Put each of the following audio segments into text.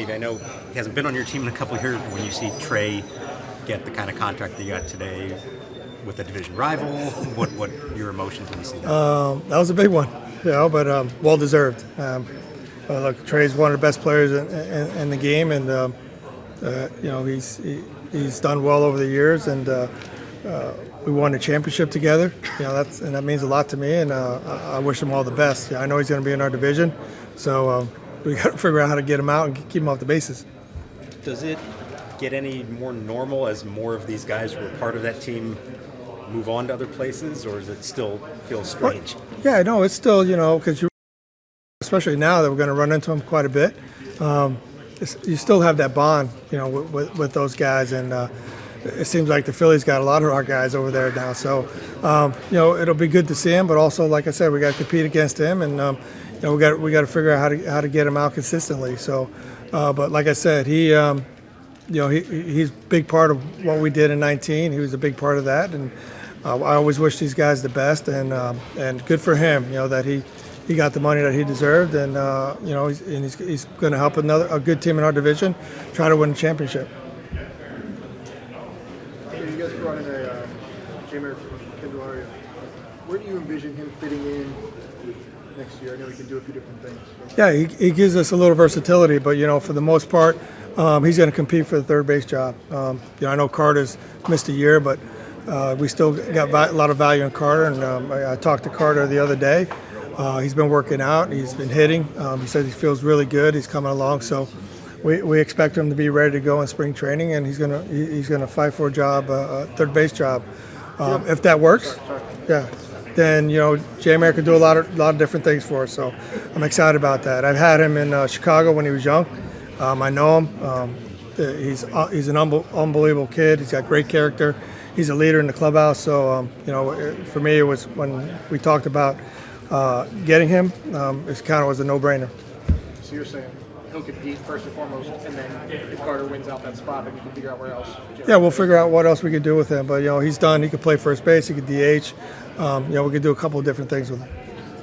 Davey, I know he hasn't been on your team in a couple of years, but when you see Trea get the kind of contract that you got today with a division rival, what your emotions when you see that? That was a big one, but well deserved. Look, Trea's one of the best players in the game, and he's done well over the years, and we won a championship together. That means a lot to me, and I wish him all the best. I know he's going to be in our division, so we got to figure out how to get him out and keep him off the bases. Does it get any more normal as more of these guys who were part of that team move on to other places, or does it still feel strange? Well, yeah, no, it's still, because especially now that we're going to run into them quite a bit, you still have that bond, with those guys, and it seems like the Phillies got a lot of our guys over there now. So, it'll be good to see him, but also, like I said, we got to compete against him, and we got to figure out how to get him out consistently. So, but like I said, he's a big part of what we did in 19. He was a big part of that, and I always wish these guys the best, and good for him, that he got the money that he deserved, and he's going to help a good team in our division try to win the championship. You guys brought in a Jamer Candelario. Where do you envision him fitting in next year? I know he can do a few different things. Yeah, he gives us a little versatility, but for the most part, he's going to compete for the third base job. I know Carter's missed a year, but we still got a lot of value in Carter, and I talked to Carter the other day. He's been working out. He's been hitting. He says he feels really good. He's coming along, so we expect him to be ready to go in spring training, and he's gonna fight for a job, third base job. If that works, yeah, then J-Mer can do a lot of different things for us. So I'm excited about that. I've had him in Chicago when he was young. I know him. He's an unbelievable kid. He's got great character. He's a leader in the clubhouse. So for me, it was when we talked about getting him, it kind of was a no-brainer. So you're saying he'll compete first and foremost, and then if Carter wins out that spot, then you can figure out where else. Yeah, we'll figure out what else we could do with him. But he's done. He could play first base. He could DH. We could do a couple of different things with him.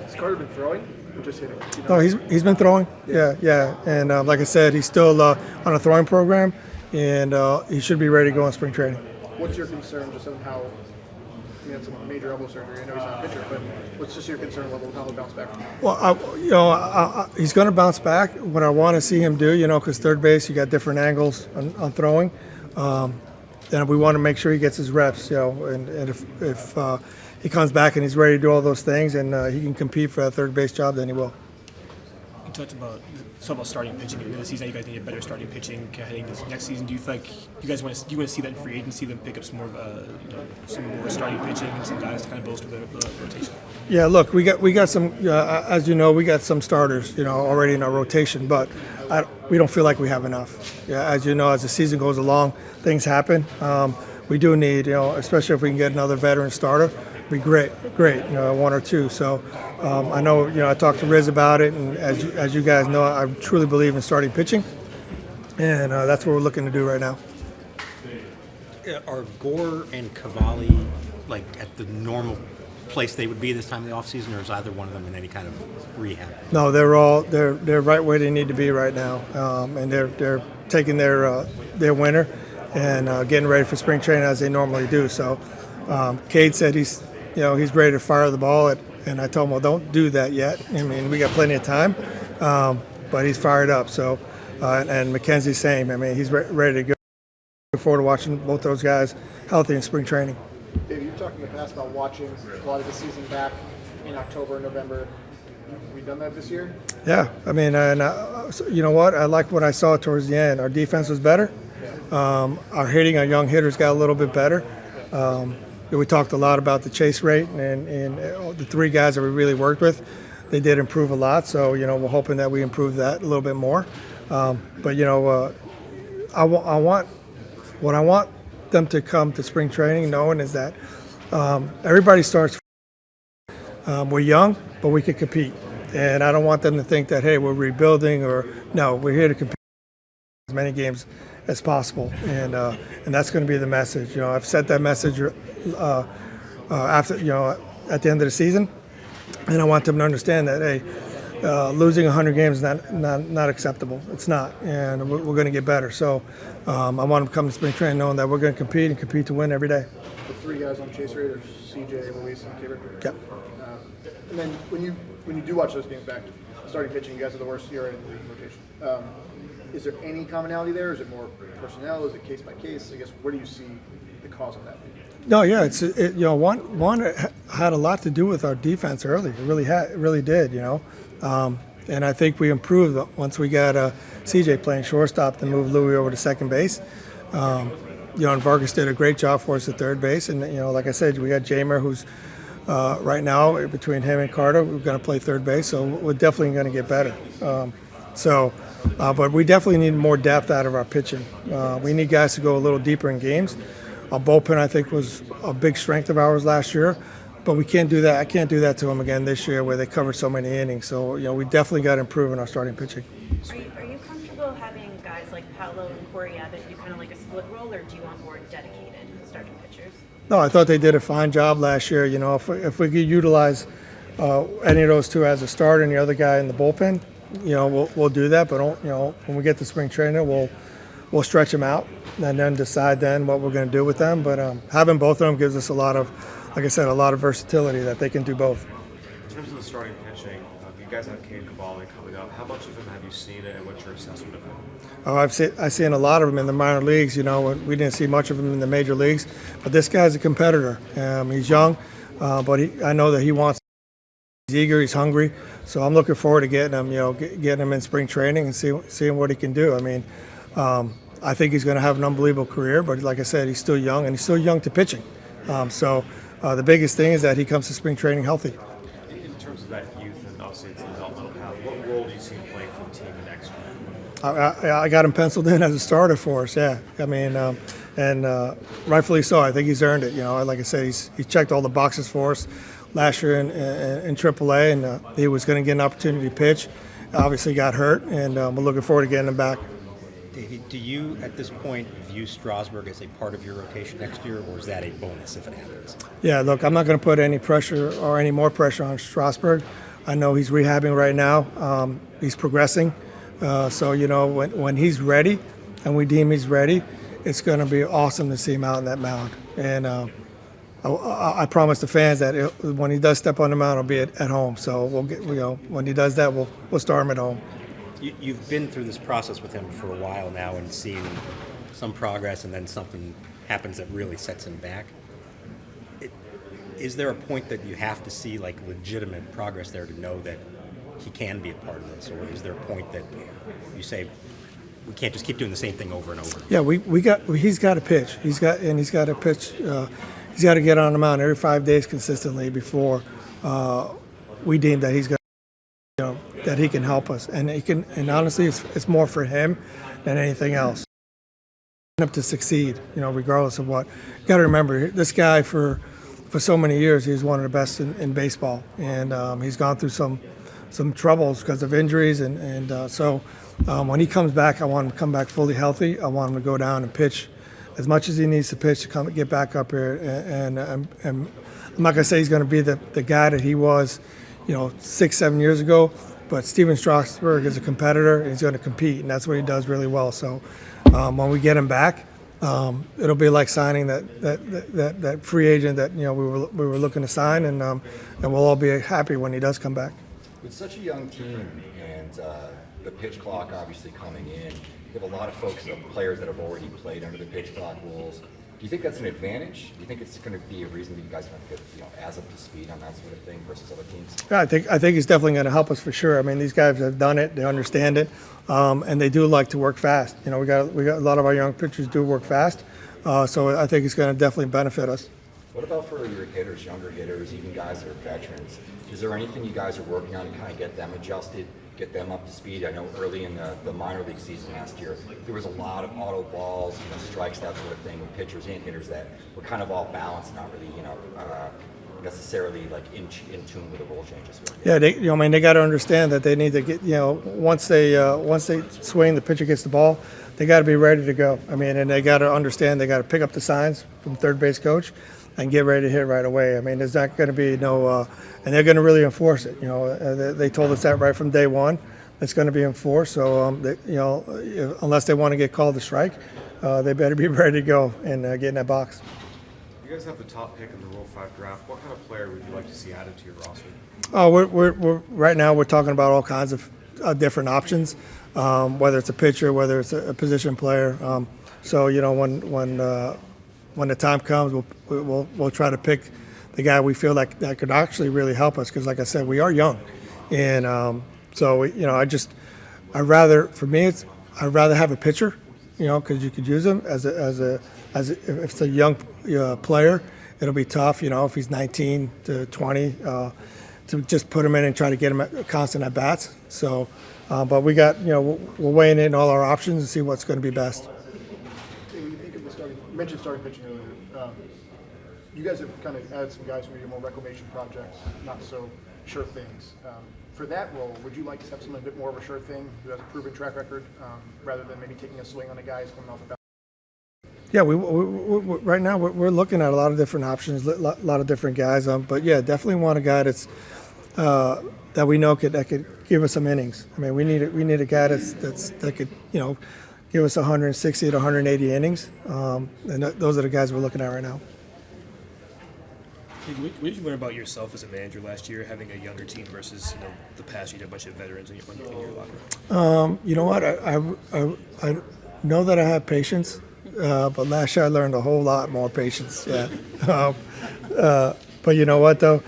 Has Carter been throwing or just hitting? No, he's been throwing. Yeah. And like I said, he's still on a throwing program, and he should be ready to go in spring training. What's your concern just on how? That's a major elbow surgery. I know he's not a pitcher, but what's just your concern level of how he'll bounce back? Well, he's going to bounce back. What I want to see him do, because third base, you got different angles on throwing, and we want to make sure he gets his reps. And if he comes back and he's ready to do all those things, and he can compete for that third base job, then he will. You talked about starting pitching in this season. You guys need a better starting pitching heading this next season. Do you feel like you guys want to see that in free agency, them pick up some more starting pitching and some guys to kind of bolster the rotation? Yeah, look, we got some. As you know, we got some starters, already in our rotation, but we don't feel like we have enough. Yeah, as you know, as the season goes along, things happen. We do need, especially if we can get another veteran starter, be great, one or two. So I know, I talked to Riz about it, and as you guys know, I truly believe in starting pitching, and that's what we're looking to do right now. Are Gore and Cavalli at the normal place they would be this time of the offseason, or is either one of them in any kind of rehab? No, they're right where they need to be right now, and they're taking their winter and getting ready for spring training as they normally do. So Cade said he's ready to fire the ball, and I told him, well, don't do that yet. I mean, we got plenty of time, but he's fired up. So and McKenzie's same. I mean, he's ready to go. Look forward to watching both those guys healthy in spring training. Dave, you've talked in the past about watching a lot of the season back in October, November. Have we done that this year? Yeah, I mean, and you know what? I like what I saw towards the end. Our defense was better. Our hitting, our young hitters got a little bit better. We talked a lot about the chase rate, and the three guys that we really worked with, they did improve a lot. So, we're hoping that we improve that a little bit more. But I want them to come to spring training knowing is that everybody starts. We're young, but we can compete. And I don't want them to think that, hey, we're rebuilding no, we're here to compete as many games as possible. And that's going to be the message. I've set that message after, at the end of the season. And I want them to understand that, hey, losing 100 games is not acceptable. It's not, and we're going to get better. So I want to come to spring training knowing that we're going to compete to win every day. The three guys on chase rate are CJ, Luis, and Kibber. Yep. And then when you do watch those games back, starting pitching, you guys are the worst ERA in the rotation. Is there any commonality there? Is it more personnel? Is it case by case? I guess where do you see the cause of that? No, yeah, one had a lot to do with our defense early. It really did, and I think we improved once we got CJ playing shortstop and moved Louis over to second base. And Vargas did a great job for us at third base, and like I said, we got Jamer, who's right now between him and Carter, we're going to play third base, so we're definitely going to get better. But we definitely need more depth out of our pitching. We need guys to go a little deeper in games. Our bullpen, I think, was a big strength of ours last year, but we can't do that. I can't do that to them again this year where they covered so many innings. So, we definitely got to improve in our starting pitching. Are you comfortable having guys like Paolo and Correa that do kind of like a split role, or do you want more dedicated starting pitchers? No, I thought they did a fine job last year. If we could utilize any of those two as a starter and the other guy in the bullpen, we'll do that. But when we get to spring training, we'll stretch them out and then decide then what we're going to do with them. But having both of them gives us a lot of, like I said, a lot of versatility that they can do both. In terms of the starting pitching, you guys have Cade Cavalli coming up. How much of him have you seen, and what's your assessment of him? I've seen a lot of them in the minor leagues. We didn't see much of him in the major leagues. But this guy's a competitor. He's young, but I know that he wants. He's eager. He's hungry. So I'm looking forward to getting him. Getting him in spring training and seeing what he can do. I mean, I think he's going to have an unbelievable career. But like I said, he's still young, and he's still young to pitching. So the biggest thing is that he comes to spring training healthy. In terms of that youth and obviously it's a developmental path, what role do you see him playing for the team next year? I got him penciled in as a starter for us. Yeah, I mean, and rightfully so. I think he's earned it. Like I said, he checked all the boxes for us last year in AAA, and he was going to get an opportunity to pitch. Obviously, got hurt, and we're looking forward to getting him back. Davey, do you at this point view Strasburg as a part of your rotation next year, or is that a bonus if it happens? Yeah, look, I'm not going to put any pressure or any more pressure on Strasburg. I know he's rehabbing right now. He's progressing. So, when he's ready and we deem he's ready, it's going to be awesome to see him out in that mound. And I promise the fans that when he does step on the mound, it'll be at home. So when he does that, we'll start him at home. You've been through this process with him for a while now and seen some progress, and then something happens that really sets him back. Is there a point that you have to see legitimate progress there to know that he can be a part of this, or is there a point that you say we can't just keep doing the same thing over and over? Yeah, he's got to pitch. He's got to pitch. He's got to get on the mound every 5 days consistently before we deem that he's got. That he can help us, and he can. And honestly, it's more for him than anything else. Up to succeed, regardless of what. You got to remember, this guy for so many years, he was one of the best in baseball, and he's gone through some troubles because of injuries, and so when he comes back, I want him to come back fully healthy. I want him to go down and pitch as much as he needs to pitch to get back up here. And I'm not gonna say he's going to be the guy that he was, 6-7 years ago. But Steven Strasburg is a competitor, and he's going to compete, and that's what he does really well. So when we get him back, it'll be like signing that free agent that we were looking to sign, and we'll all be happy when he does come back. With such a young team and the pitch clock obviously coming in, you have a lot of players that have already played under the pitch clock rules. Do you think that's an advantage? Do you think it's going to be a reason that you guys are going to get as up to speed on that sort of thing versus other teams? Yeah, I think it's definitely going to help us for sure. I mean, these guys have done it, they understand it, and they do like to work fast. We got a lot of our young pitchers do work fast, so I think it's going to definitely benefit us. What about for your hitters, younger hitters, even guys that are veterans? Is there anything you guys are working on to kind of get them adjusted, get them up to speed? I know early in the minor league season last year, there was a lot of auto balls, strikes, that sort of thing, with pitchers and hitters that were kind of all balanced, not really, necessarily in tune with the rule changes. Yeah, they got to understand that they need to get, once they swing, the pitcher gets the ball, they got to be ready to go. I mean, and they got to understand they got to pick up the signs from third base coach, and get ready to hit right away. I mean, there's not going to be no, and they're going to really enforce it. They told us that right from day one. It's going to be enforced. So, unless they want to get called a strike, they better be ready to go and get in that box. You guys have the top pick in the Rule 5 draft. What kind of player would you like to see added to your roster? Oh, we're right now we're talking about all kinds of different options, whether it's a pitcher, whether it's a position player. So when the time comes, we'll try to pick the guy we feel like that could actually really help us. Because like I said, we are young, and I'd rather have a pitcher, because you could use him as if it's a young player. It'll be tough, if he's 19 to 20. To just put him in and try to get him at constant at bats. So, but we got, we're weighing in all our options and see what's going to be best. When you think of the starting, you mentioned starting pitching earlier. You guys have kind of added some guys from your more reclamation projects, not so sure things. For that role, would you like to have someone a bit more of a sure thing who has a proven track record, rather than maybe taking a swing on a guy who's coming off the bat? Yeah, we right now we're looking at a lot of different options, a lot of different guys. But yeah, definitely want a guy that's that we know that could give us some innings. I mean, we need a guy that could give us 160 to 180 innings, and those are the guys we're looking at right now. What did you learn about yourself as a manager last year, having a younger team versus the past? You had a bunch of veterans in your locker room. You know what? I know that I have patience. But last year I learned a whole lot more patience. Yeah. But you know what though?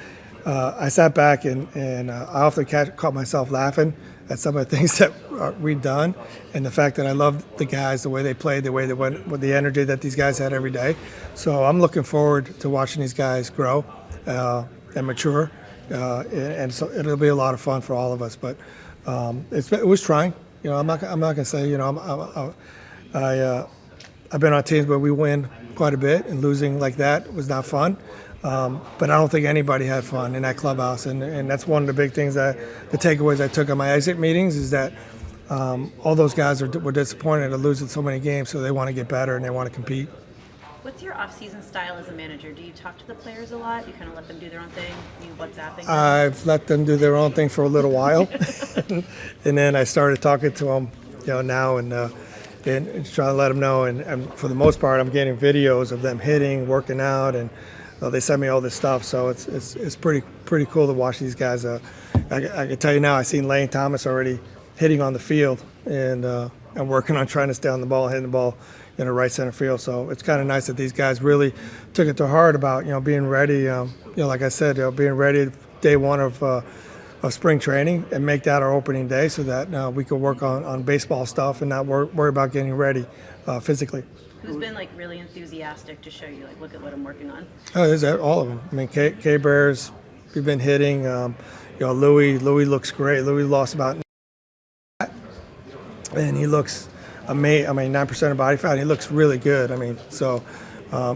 I sat back and I often caught myself laughing at some of the things that we've done, and the fact that I loved the guys, the way they played, the way they went, with the energy that these guys had every day. So I'm looking forward to watching these guys grow and mature, and so it'll be a lot of fun for all of us. But it was trying. I'm not gonna say I've been on teams where we win quite a bit, and losing like that was not fun. But I don't think anybody had fun in that clubhouse, and that's one of the big things the takeaways I took on my exit meetings is that all those guys were disappointed to losing so many games, so they want to get better and they want to compete. What's your off-season style as a manager? Do you talk to the players a lot? You kind of let them do their own thing? You WhatsApping them? I've let them do their own thing for a little while, and then I started talking to them, now and trying to let them know. And for the most part, I'm getting videos of them hitting, working out, and they send me all this stuff. So it's pretty cool to watch these guys. I can tell you now, I've seen Lane Thomas already hitting on the field and working on trying to stay on the ball, hitting the ball in the right center field. So it's kind of nice that these guys really took it to heart about being ready. Like I said, being ready day one of spring training and make that our opening day, so that we could work on baseball stuff and not worry about getting ready physically. Who's been really enthusiastic to show you look at what I'm working on? Oh, there's all of them. I mean, K Bears, we've been hitting. Louis looks great. Louis lost about, and he looks amazing. I mean, 9% of body fat. He looks really good. I mean, so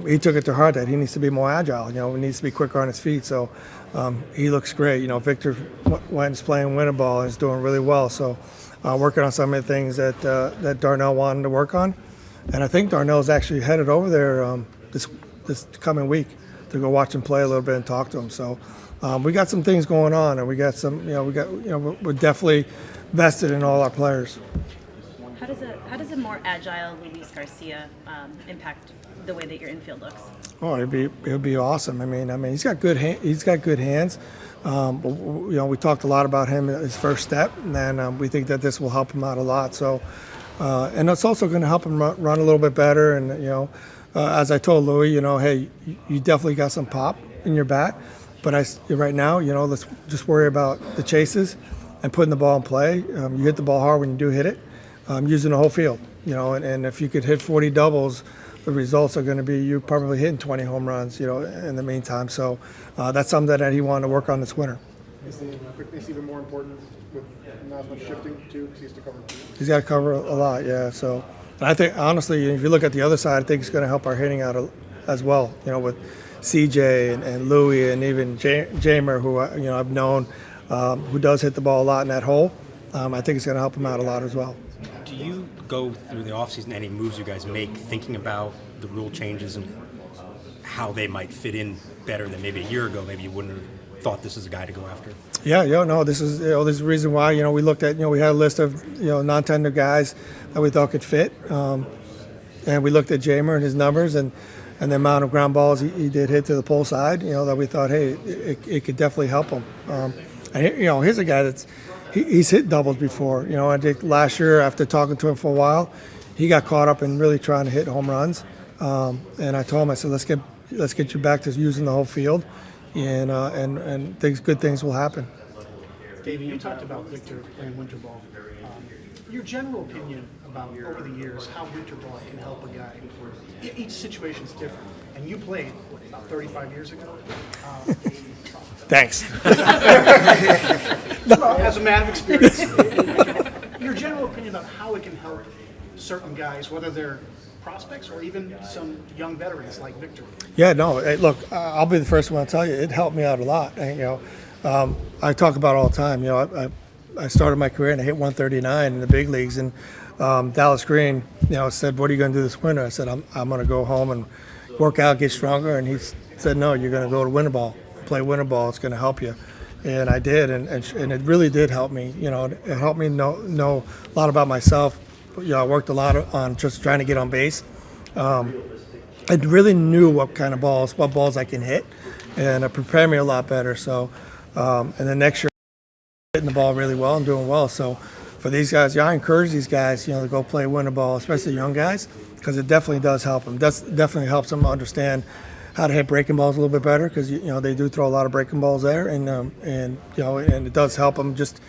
he took it to heart that he needs to be more agile. He needs to be quicker on his feet. So he looks great. Victor Wentz playing winter ball and is doing really well. So working on some of the things that Darnell wanted to work on. And I think Darnell's actually headed over there this coming week to go watch him play a little bit and talk to him. So we got some things going on, and we got some. We're definitely vested in all our players. How does a more agile Luis Garcia impact the way that your infield looks? Oh, it'd be awesome. I mean, he's got good hands. We talked a lot about him his first step, and we think that this will help him out a lot. So. And it's also going to help him run a little bit better. And, as I told Louis, hey, you definitely got some pop in your bat. But right now, let's just worry about the chases and putting the ball in play. You hit the ball hard when you do hit it, using the whole field. And if you could hit 40 doubles, the results are going to be you probably hitting 20 home runs, in the meantime. So that's something that he wanted to work on this winter. Is the quickness even more important with not as much shifting too, because he has to cover? He's got to cover a lot, yeah. So, and I think honestly, if you look at the other side, I think it's going to help our hitting out as well. With CJ and Louie and even Jamer, who I've known, who does hit the ball a lot in that hole. I think it's going to help him out a lot as well. Do you go through the offseason, any moves you guys make, thinking about the rule changes and how they might fit in better than maybe a year ago. Maybe you wouldn't have thought this is a guy to go after. Yeah, no, this is this is the reason why we looked at we had a list of non-tender guys that we thought could fit, and we looked at Jamer and his numbers and the amount of ground balls he did hit to the pole side. That we thought, hey, it could definitely help him. And here's a guy he's hit doubles before. I think last year after talking to him for a while, he got caught up in really trying to hit home runs. And I told him, I said, let's get you back to using the whole field, and good things will happen. Davey, you talked about Victor playing winter ball. Your general opinion about over the years how winter ball can help a guy. Each situation is different, and you played about 35 years ago. Thanks. Well, as a man of experience, your general opinion about how it can help certain guys, whether they're prospects or even some young veterans like Victor. Yeah, no. Hey, look, I'll be the first one to tell you it helped me out a lot. And, I talk about it all the time. I started my career and I hit 139 in the big leagues, and Dallas Green, said, "What are you going to do this winter?" I said, "I'm going to go home and work out, get stronger." And he said, "No, you're going to go to winter ball, play winter ball. It's going to help you." And I did, and it really did help me. It helped me know a lot about myself. I worked a lot on just trying to get on base. I really knew what balls I can hit, and it prepared me a lot better. So, and then next year, hitting the ball really well and doing well. So, for these guys, I encourage these guys, to go play winter ball, especially young guys, because it definitely does help them. Definitely helps them understand how to hit breaking balls a little bit better, because they do throw a lot of breaking balls there, and it does help them just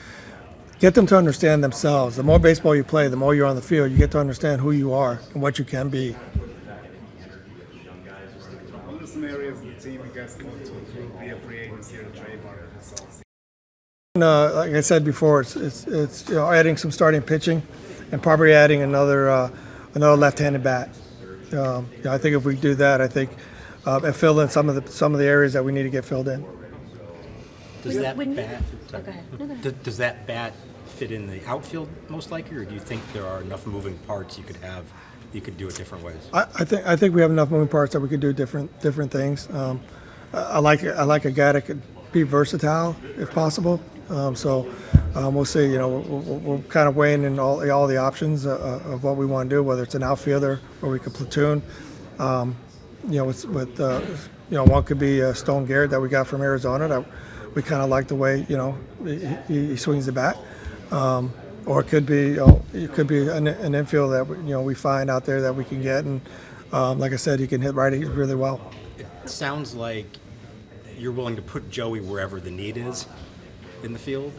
get them to understand themselves. The more baseball you play, the more you're on the field, you get to understand who you are and what you can be. What are some areas of the team you guys want to improve via free agency or trade market this offseason? Like I said before, it's adding some starting pitching, and probably adding another left-handed bat. I think if we do that, I think and fill in some of the areas that we need to get filled in. Does that When you- bat? Oh, go ahead. No, go ahead. Does that bat fit in the outfield most likely, or do you think there are enough moving parts you could do it different ways? I think we have enough moving parts that we could do different things. I like a guy that could be versatile if possible. We'll see. We're kind of weighing in all the options of what we want to do, whether it's an outfielder or we could platoon. One could be Stone Garrett that we got from Arizona. That we kind of like the way he swings the bat. Or it could be an infield that we find out there that we can get, and like I said, he can hit righties really well. It sounds like you're willing to put Joey wherever the need is in the field.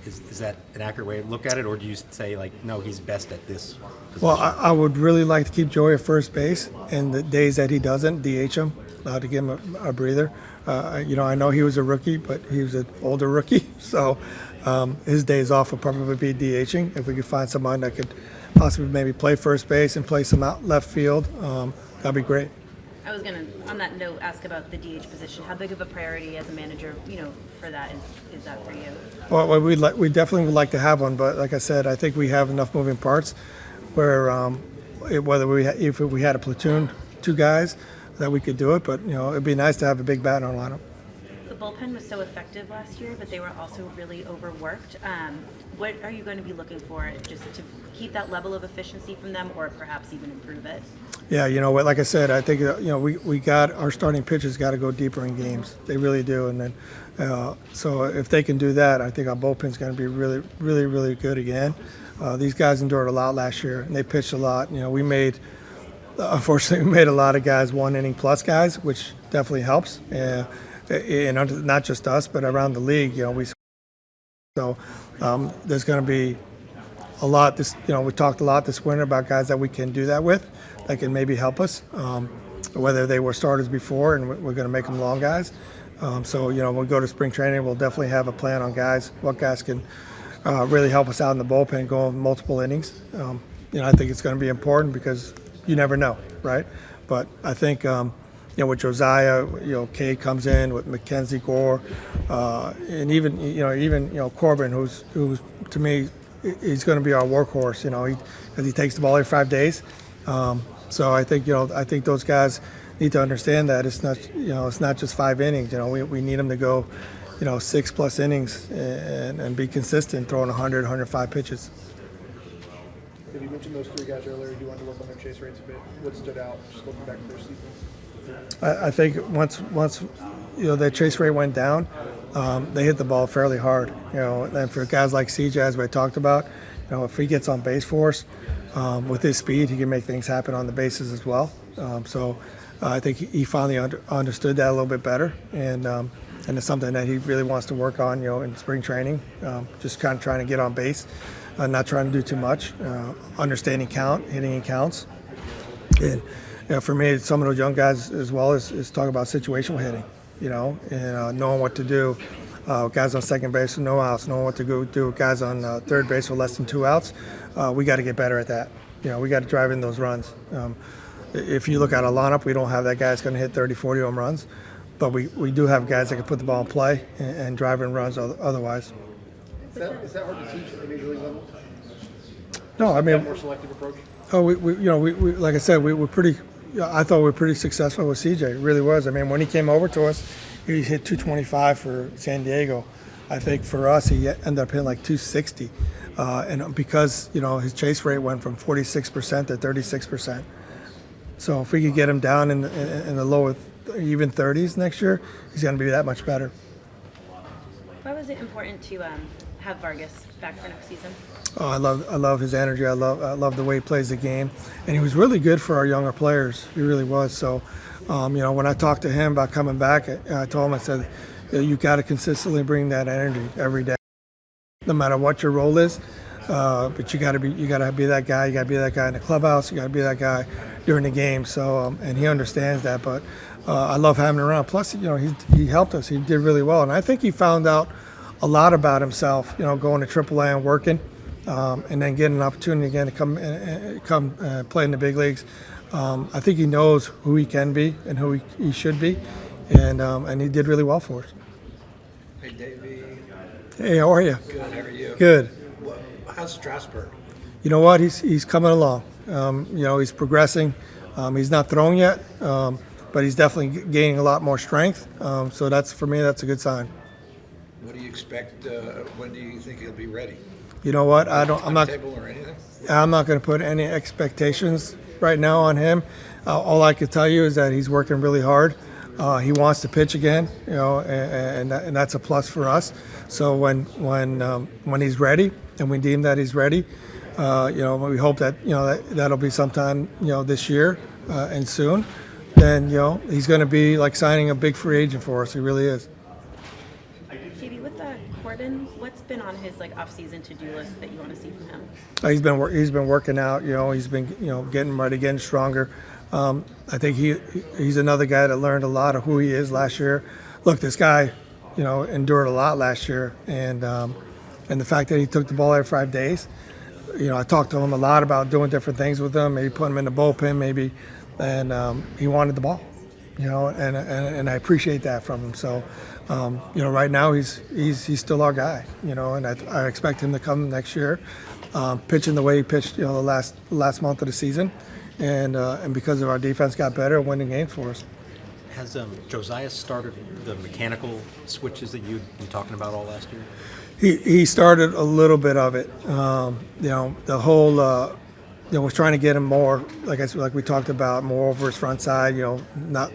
Is that an accurate way to look at it, or do you say no, he's best at this position? Well, I would really like to keep Joey at first base, and the days that he doesn't, DH him, to give him a breather. I know he was a rookie, but he was an older rookie, so his days off would probably be DHing. If we could find someone that could possibly maybe play first base and play some out left field, that'd be great. I was gonna, on that note, ask about the DH position. How big of a priority as a manager, for that is that for you? Well, we definitely would like to have one, but like I said, I think we have enough moving parts where if we had a platoon, two guys, that we could do it. But it'd be nice to have a big bat in our lineup. The bullpen was so effective last year, but they were also really overworked. What are you going to be looking for just to keep that level of efficiency from them, or perhaps even improve it? Yeah, like I said, I think we got our starting pitchers got to go deeper in games. They really do, and then so if they can do that, I think our bullpen's going to be really, really, really good again. These guys endured a lot last year, and they pitched a lot. Unfortunately, we made a lot of guys 1 inning plus guys, which definitely helps. And not just us, but around the league, there's going to be a lot. We talked a lot this winter about guys that we can do that with, that can maybe help us, whether they were starters before, and we're going to make them long guys. When we go to spring training, we'll definitely have a plan on what guys can really help us out in the bullpen, going multiple innings. I think it's going to be important because you never know, right? But I think. With Josiah, Cade comes in with McKenzie, Gore, and even Corbin, who's to me, he's going to be our workhorse. Because he takes the ball every 5 days. So I think those guys need to understand that it's not just 5 innings. We need him to go 6+ innings and be consistent, throwing 100, 105 pitches. If you mentioned those 3 guys earlier, you wanted to work on their chase rates a bit. What stood out just looking back at their seasons? I think once their chase rate went down, they hit the ball fairly hard. And for guys like CJ, as we talked about, if he gets on base for us with his speed, he can make things happen on the bases as well. So I think he finally understood that a little bit better, and it's something that he really wants to work on. In spring training, just kind of trying to get on base, not trying to do too much, understanding count, hitting in counts, and. For me, some of those young guys as well is talk about situational hitting, and knowing what to do. Guys on second base with no outs, knowing what to go do. Guys on third base with less than 2 outs. We got to get better at that. We got to drive in those runs. If you look at our lineup, we don't have that guy that's going to hit 30, 40 home runs, but we do have guys that can put the ball in play and drive in runs otherwise. Is that hard to teach at the major league level? No, I mean, More selective approach? oh, we like I said, we were pretty. I thought we were pretty successful with CJ. It really was. I mean, when he came over to us, he hit 225 for San Diego. I think for us, he ended up hitting like 260, and because his chase rate went from 46% to 36%. So if we could get him down in the lower, even 30s next year, he's going to be that much better. Why was it important to have Vargas back for next season? Oh, I love his energy. I love the way he plays the game, and he was really good for our younger players. He really was. So, when I talked to him about coming back, I told him, I said, you got to consistently bring that energy every day, no matter what your role is. But you got to be that guy. You got to be that guy in the clubhouse. You got to be that guy during the game. So, and he understands that. But I love having him around. Plus, he helped us. He did really well, and I think he found out a lot about himself. Going to AAA and working. And then getting an opportunity again to come play in the big leagues. I think he knows who he can be and who he should be, and he did really well for us. Hey, Davey. Hey, how are you? Good. How are you? Good. How's Strasburg? You know what? He's coming along. He's progressing. He's not throwing yet, but he's definitely gaining a lot more strength. So for me, that's a good sign. What do you expect? When do you think he'll be ready? You know what? I'm not going to put any expectations right now on him. All I can tell you is that he's working really hard. He wants to pitch again, and that's a plus for us. So when he's ready, and we deem that he's ready, we hope that that'll be sometime this year and soon. Then he's going to be like signing a big free agent for us. He really is. Davey, with Corbin, what's been on his off-season to-do list that you want to see from him? He's been working out. He's been getting ready, getting stronger. I think he's another guy that learned a lot of who he is last year. Look, this guy, endured a lot last year, and the fact that he took the ball every 5 days. I talked to him a lot about doing different things with him, maybe putting him in the bullpen, maybe, and he wanted the ball. And I appreciate that from him. So, right now he's still our guy. And I expect him to come next year, pitching the way he pitched, the last month of the season, and because of our defense got better, winning games for us. Has Josiah started the mechanical switches that you've been talking about all last year? He started a little bit of it. The whole. Was trying to get him more, like we talked about, more over his front side. Not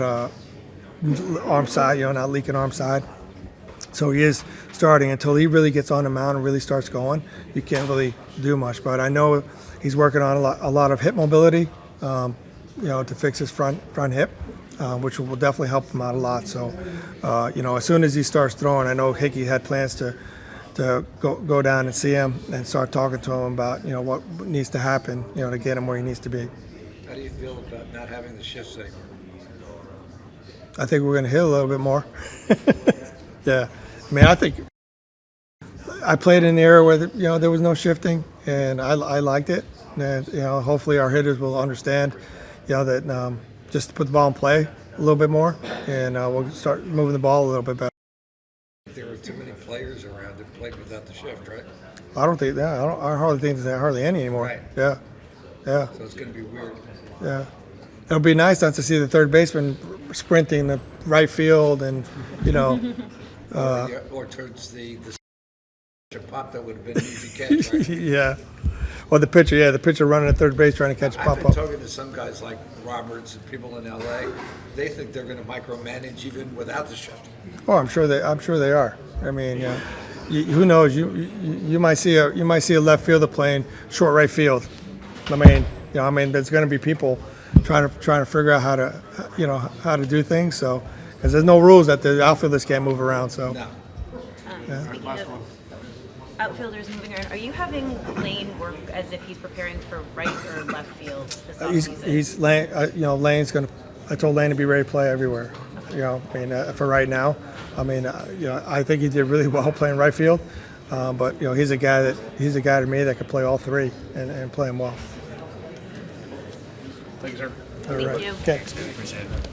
arm side. Not leaking arm side. So he is starting. Until he really gets on the mound and really starts going, you can't really do much. But I know he's working on a lot of hip mobility. To fix his front hip, which will definitely help him out a lot. So, as soon as he starts throwing, I know Hickey had plans to go down and see him and start talking to him about what needs to happen to get him where he needs to be. How do you feel about not having the shifts anymore? I think we're going to hit a little bit more. Yeah, I mean, I think I played in an era where there was no shifting, and I liked it. And hopefully our hitters will understand that just to put the ball in play a little bit more, and we'll start moving the ball a little bit better. There were too many players around that played without the shift, right? I don't think that. I hardly think there's hardly any anymore. Right. Yeah. So it's going to be weird. Yeah. it'll be nice not to see the third baseman sprinting the right field and, you know, Or towards the pop that would have been an easy catch, right? yeah. Well, the pitcher running at third base trying to catch a I've pop been up. talking to some guys like Roberts and people in LA. They think they're going to micromanage even without the shift. Oh, I'm sure they are. I mean, who knows? You might see a left fielder playing short right field. I mean, there's going to be people trying to figure out how to do things. So, because there's no rules that the outfielders can't move around. So, No. Speaking of outfielders moving around, are you having Lane work as if he's preparing for right or left field this offseason? he's Lane. Lane's going to. I told Lane to be ready to play everywhere. For right now. I mean, I think he did really well playing right field. But he's a guy to me that could play all three and play them well. Thank you, sir. Thank you. Okay. Appreciate it.